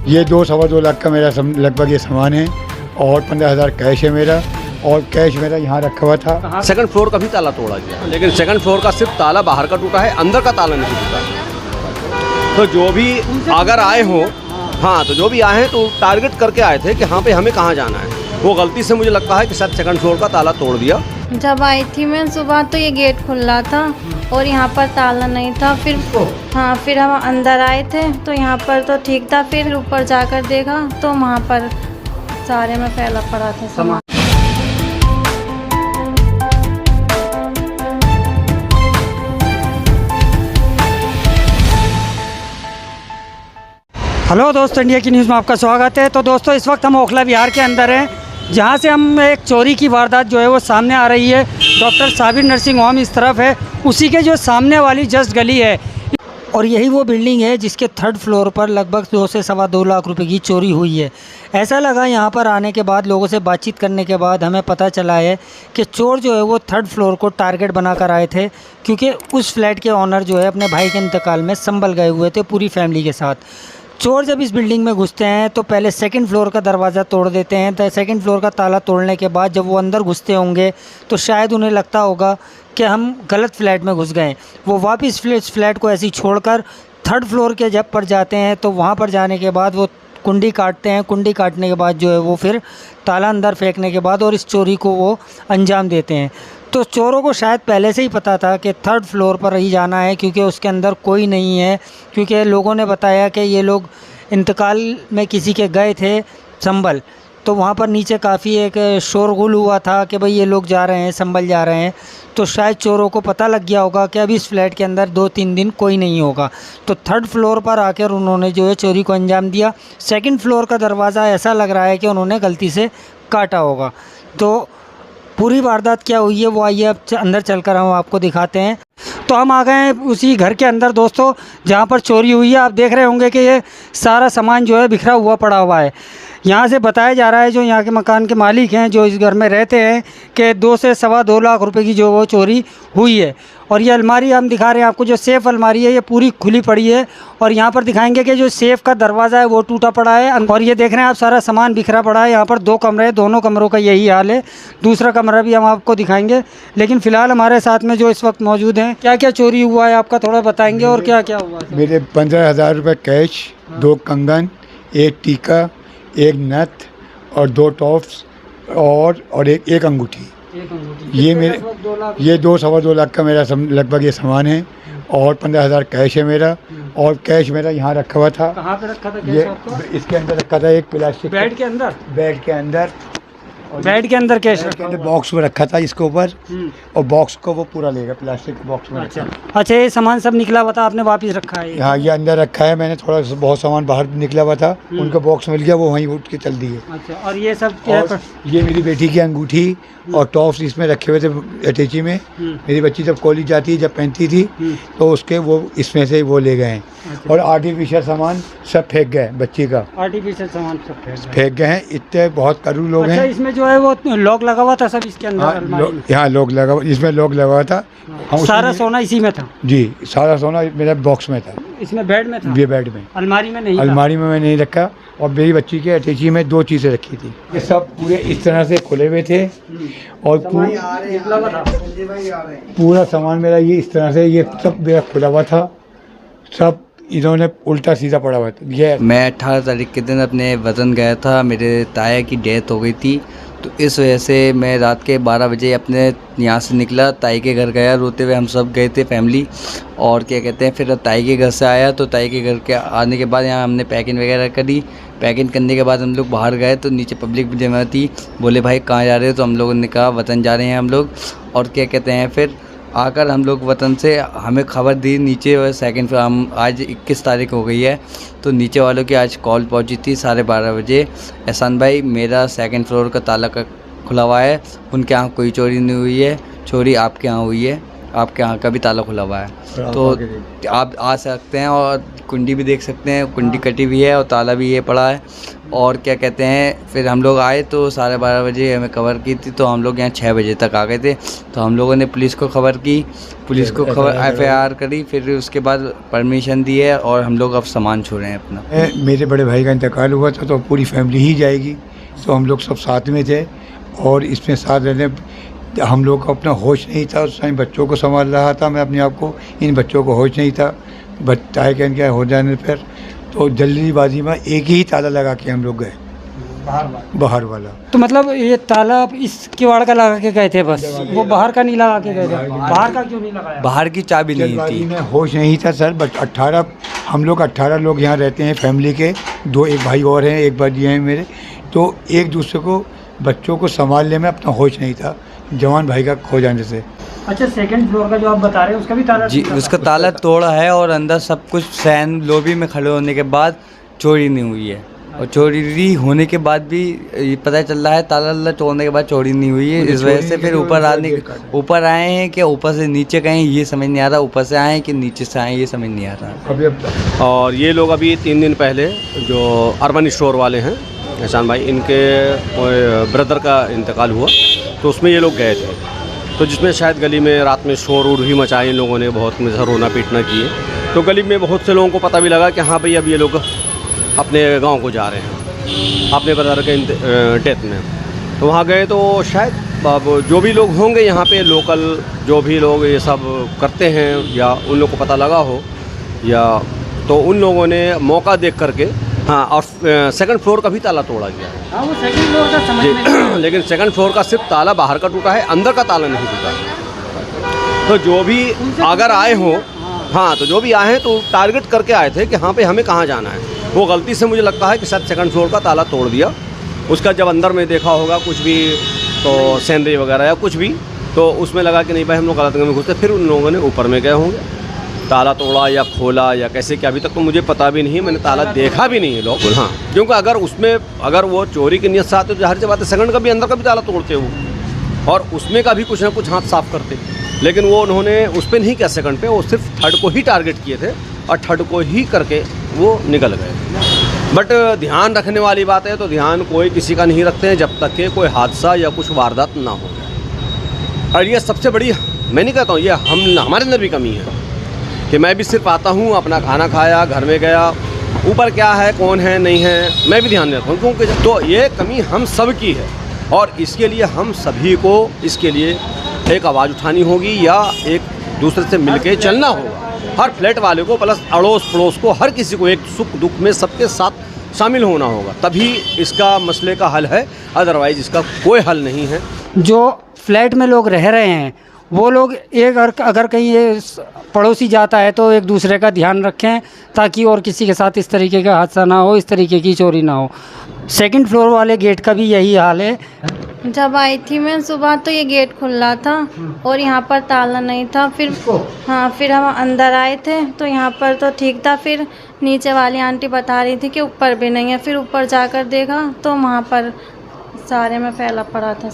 ये 2-2.25 लाख का मेरा लगभग ये सामान है और 15,000 कैश है मेरा, और कैश मेरा यहाँ रखा हुआ था। सेकंड फ्लोर का भी ताला तोड़ा गया, लेकिन सेकंड फ्लोर का सिर्फ ताला बाहर का टूटा है, अंदर का ताला नहीं टूटा। तो जो भी अगर आए हो, हाँ, तो जो भी आए हैं तो टारगेट करके आए थे कि हाँ पे हमें कहाँ जाना है। वो गलती से मुझे लगता है कि शायद सेकंड फ्लोर का ताला तोड़ दिया। जब आई थी मैं सुबह तो ये गेट खुला था और यहाँ पर ताला नहीं था। फिर हम अंदर आए थे तो यहाँ पर तो ठीक था। फिर ऊपर जाकर देखा तो वहाँ पर सारे में फैला पड़ा था सामान। हेलो दोस्तों, इंडिया की न्यूज़ में आपका स्वागत है। तो दोस्तों, इस वक्त हम ओखला विहार के अंदर हैं, जहां से हम एक चोरी की वारदात जो है वो सामने आ रही है। डॉक्टर साबिर नर्सिंग होम इस तरफ है, उसी के जो सामने वाली जस्ट गली है, और यही वो बिल्डिंग है जिसके 3rd फ्लोर पर लगभग 2 से सवा 2 लाख रुपए की चोरी हुई है। ऐसा लगा यहाँ पर आने के बाद, लोगों से बातचीत करने के बाद हमें पता चला है कि चोर जो है वो 3rd फ्लोर को टारगेट बनाकर आए थे, क्योंकि उस फ्लैट के ऑनर जो है अपने भाई के इंतकाल में संभल गए हुए थे पूरी फैमिली के साथ। चोर जब इस बिल्डिंग में घुसते हैं तो पहले 2nd फ्लोर का दरवाज़ा तोड़ देते हैं। तो 2nd फ्लोर का ताला तोड़ने के बाद जब वो अंदर घुसते होंगे तो शायद उन्हें लगता होगा कि हम गलत फ्लैट में घुस गए। वो वापस फ्लैट को ऐसे ही छोड़कर 3rd फ्लोर के जब पर जाते हैं तो वहाँ पर जाने के बाद वो कुंडी काटते हैं। कुंडी काटने के बाद जो है वो फिर ताला अंदर फेंकने के बाद और इस चोरी को वो अंजाम देते हैं। तो चोरों को शायद पहले से ही पता था कि 3rd फ्लोर पर ही जाना है, क्योंकि उसके अंदर कोई नहीं है। क्योंकि लोगों ने बताया कि ये लोग इंतकाल में किसी के गए थे संभल, तो वहाँ पर नीचे काफ़ी एक शोरगुल हुआ था कि भाई ये लोग जा रहे हैं, संभल जा रहे हैं। तो शायद चोरों को पता लग गया होगा कि अभी इस फ्लैट के अंदर 2-3 दिन कोई नहीं होगा। तो 3rd फ्लोर पर आकर उन्होंने जो है चोरी को अंजाम दिया। 2nd फ्लोर का दरवाज़ा ऐसा लग रहा है कि उन्होंने गलती से काटा होगा। तो पूरी वारदात क्या हुई है वो आइए अब अंदर चलकर हम आपको दिखाते हैं। तो हम आ गए हैं उसी घर के अंदर दोस्तों, जहाँ पर चोरी हुई है। आप देख रहे होंगे कि ये सारा सामान जो है बिखरा हुआ पड़ा हुआ है। यहाँ से बताया जा रहा है, जो यहाँ के मकान के मालिक हैं जो इस घर में रहते हैं, कि 2 से सवा 2 लाख रुपए की जो वो चोरी हुई है। और ये अलमारी हम दिखा रहे हैं आपको, जो सेफ़ अलमारी है ये पूरी खुली पड़ी है। और यहाँ पर दिखाएंगे कि जो सेफ़ का दरवाज़ा है वो टूटा पड़ा है। और ये देख रहे हैं आप, सारा सामान बिखरा पड़ा है। यहाँ पर 2 कमरे हैं, दोनों कमरों का यही हाल है। दूसरा कमरा भी हम आपको दिखाएंगे, लेकिन फ़िलहाल हमारे साथ में जो इस वक्त मौजूद हैं, क्या क्या चोरी हुआ है आपका थोड़ा बताएँगे और क्या क्या हुआ? मेरे 15,000 रुपये कैश, 2 कंगन, 1 टीका, 1 नथ और 2 टॉप्स और एक अंगूठी। ये मेरे 2-2.25 लाख का मेरा लगभग ये सामान है और 15,000 कैश है मेरा, और कैश मेरा यहाँ रखा हुआ था। कहाँ पे रखा था कैश ये आपको? इसके अंदर रखा था, एक प्लास्टिक बेड के अंदर। बेड के अंदर कैश के अंदर बॉक्स में रखा था इसके ऊपर, और बॉक्स को वो पूरा लेगा, प्लास्टिक के बॉक्स में रखा। अच्छा, ये सामान सब निकला हुआ था, आपने वापस रखा है? हाँ, ये अंदर रखा है मैंने। थोड़ा बहुत सामान बाहर निकला हुआ था, उनका बॉक्स मिल गया, वो वहीं उठ के चल दिए। अच्छा, और ये सब क्या है? ये मेरी बेटी की अंगूठी और टॉप्स इसमें रखे हुए थे अटैची में। मेरी बच्ची जब कॉलेज जाती है, जब पहनती थी, तो उसके वो इसमें से वो ले गए हैं। और आर्टिफिशियल सामान सब फेंक गए, बच्ची का आर्टिफिशियल सामान सब फेंक गए हैं। इतने बहुत करूँ लोग हैं। इसमें जो है वो लॉक लगा हुआ था सब इसके अंदर? यहाँ लॉक लगा, इसमें लॉक लगा हुआ था। सारा सोना इसी में था? जी, सारा सोना मेरा बॉक्स में था। इसमें बेड में था? ये बेड में, अलमारी में नहीं? अलमारी में मैं नहीं रखा। और मेरी बच्ची के अटैची में 2 चीज़ें रखी थी। ये सब पूरे इस तरह से खुले हुए थे, और पूरा सामान मेरा ये इस तरह से, ये सब मेरा खुला हुआ था। सब इन्होंने उल्टा सीधा पड़ा हुआ था। ये मैं 18 तारीख के दिन अपने वतन गया था, मेरे ताया की डेथ हो गई थी, तो इस वजह से मैं रात के 12 बजे अपने यहाँ से निकला, ताई के घर गया, रोते हुए हम सब गए थे फैमिली। और क्या कहते हैं, फिर ताई के घर से आया, तो ताई के घर के आने के बाद यहाँ हमने पैकिंग वगैरह करी। पैकिंग करने के बाद हम लोग बाहर गए, तो नीचे पब्लिक भी जमा थी। बोले भाई कहाँ जा रहे हो? तो हम लोगों ने कहा वतन जा रहे हैं हम लोग। और क्या कहते हैं, फिर आकर हम लोग वतन से हमें खबर दी नीचे, और 2nd फ्लोर, हम आज 21 तारीख हो गई है, तो नीचे वालों की आज कॉल पहुंची थी 12:30 बजे। एहसान भाई, मेरा 2nd फ्लोर का ताला का खुला हुआ है, उनके यहाँ कोई चोरी नहीं हुई है, चोरी आपके यहाँ हुई है। आपके यहाँ का भी ताला खुला हुआ है, तो आप आ सकते हैं और कुंडी भी देख सकते हैं, कुंडी कटी हुई है और ताला भी ये पड़ा है। और क्या कहते हैं, फिर हम लोग आए तो 12:30 बजे हमें खबर की थी, तो हम लोग यहाँ 6 बजे तक आ गए थे। तो हम लोगों ने पुलिस को खबर की, पुलिस को खबर FIR करी, फिर उसके बाद परमिशन दी है और हम लोग अब सामान छोड़ रहे हैं अपना। मेरे बड़े भाई का इंतकाल हुआ था तो पूरी फैमिली ही जाएगी, तो हम लोग सब साथ में थे और इसमें साथ रहने हम लोग को अपना होश नहीं था। उस टाइम बच्चों को संभाल रहा था मैं अपने आप को, इन बच्चों को होश नहीं था। बताए क्या क्या हो जाने पर तो जल्दीबाजी में एक ही ताला लगा के हम लोग गए, बाहर वाला। तो मतलब ये ताला इस किवाड़ का लगा के गए थे बस, वो बाहर का नहीं लगा के गए थे? बाहर का क्यों नहीं लगाया? बाहर की चाबी नहीं जल्दबाजी थी। में होश नहीं था सर। बट 18 हम लोग 18 लोग यहाँ रहते हैं फैमिली के, एक भाई और हैं, एक भाई हैं मेरे। तो एक दूसरे को बच्चों को संभालने में अपना होश नहीं था जवान भाई का खो जाने से। अच्छा, सेकंड फ्लोर का जो आप बता रहे हैं उसका भी ताला? जी, उसका ताला तोड़ा है और अंदर सब कुछ सैन लॉबी में खड़े होने के बाद चोरी नहीं हुई है, और चोरी होने के बाद भी ये पता चल रहा है ताला तोड़ने के बाद चोरी नहीं हुई है। इस वजह से फिर ऊपर आए हैं कि ऊपर से नीचे गए ये समझ नहीं आ रहा, ऊपर से आए कि नीचे से आए ये समझ नहीं आ रहा। और ये लोग अभी 3 दिन पहले जो अर्बन स्टोर वाले हैं एहसान भाई, इनके ब्रदर का इंतकाल हुआ, तो उसमें ये लोग गए थे, तो जिसमें शायद गली में रात में शोर उड़ भी मचाए इन लोगों ने, बहुत में रोना पीटना किए। तो गली में बहुत से लोगों को पता भी लगा कि हाँ भाई अब ये लोग अपने गांव को जा रहे हैं अपने ब्रदर के डेथ में। तो वहाँ गए तो शायद अब जो भी लोग होंगे यहाँ पे लोकल, जो भी लोग ये सब करते हैं या उन लोग को पता लगा हो, या तो उन लोगों ने मौका देख करके हाँ, और सेकंड फ्लोर का भी ताला तोड़ा गया है। हाँ, वो सेकंड फ्लोर का समझ में नहीं आया। लेकिन सेकंड फ्लोर का सिर्फ ताला बाहर का टूटा है, अंदर का ताला नहीं टूटा। तो जो भी अगर आए हो, हाँ, तो जो भी आए हैं तो टारगेट करके आए थे कि हाँ पे हमें कहाँ जाना है। वो गलती से मुझे लगता है कि शायद सेकंड फ्लोर का ताला तोड़ दिया। उसका जब अंदर में देखा होगा कुछ भी, तो सैनरी वगैरह या कुछ भी, तो उसमें लगा कि नहीं भाई हम लोग गलत में घुसते, फिर उन लोगों ने ऊपर में गए होंगे, ताला तोड़ा या खोला या कैसे क्या, अभी तक तो मुझे पता भी नहीं, मैंने ताला देखा भी नहीं है लोग। हाँ, क्योंकि अगर वो चोरी की नियत से आते तो जाहिर सी बात है सेकंड का भी अंदर का भी ताला तोड़ते वो, और उसमें का भी कुछ ना कुछ हाथ साफ करते। लेकिन वो उन्होंने उस पर नहीं किया सेकंड पे, वो सिर्फ थर्ड को ही टारगेट किए थे और थर्ड को ही करके वो निकल गए। बट ध्यान रखने वाली बात है, तो ध्यान कोई किसी का नहीं रखते हैं जब तक कि कोई हादसा या कुछ वारदात ना हो जाए। और ये सबसे बड़ी, मैं नहीं कहता हूँ ये हमारे अंदर भी कमी है कि मैं भी सिर्फ आता हूँ, अपना खाना खाया, घर में गया, ऊपर क्या है कौन है नहीं है मैं भी ध्यान नहीं रखता हूँ, क्योंकि तो ये कमी हम सब की है। और इसके लिए हम सभी को इसके लिए एक आवाज़ उठानी होगी या एक दूसरे से मिलके चलना होगा। हर फ्लैट वाले को प्लस अड़ोस पड़ोस को, हर किसी को एक सुख दुख में सबके साथ शामिल होना होगा, तभी इसका मसले का हल है, अदरवाइज़ इसका कोई हल नहीं है। जो फ्लैट में लोग रह रहे हैं वो लोग अगर कहीं ये पड़ोसी जाता है तो एक दूसरे का ध्यान रखें, ताकि और किसी के साथ इस तरीके का हादसा ना हो, इस तरीके की चोरी ना हो। सेकंड फ्लोर वाले गेट का भी यही हाल है। जब आई थी मैं सुबह तो ये गेट खुला था और यहाँ पर ताला नहीं था। फिर हम अंदर आए थे तो यहाँ पर तो ठीक था। फिर नीचे वाली आंटी बता रही थी कि ऊपर भी नहीं है। फिर ऊपर जाकर देखा तो वहाँ पर सारे में फैला पड़ा था।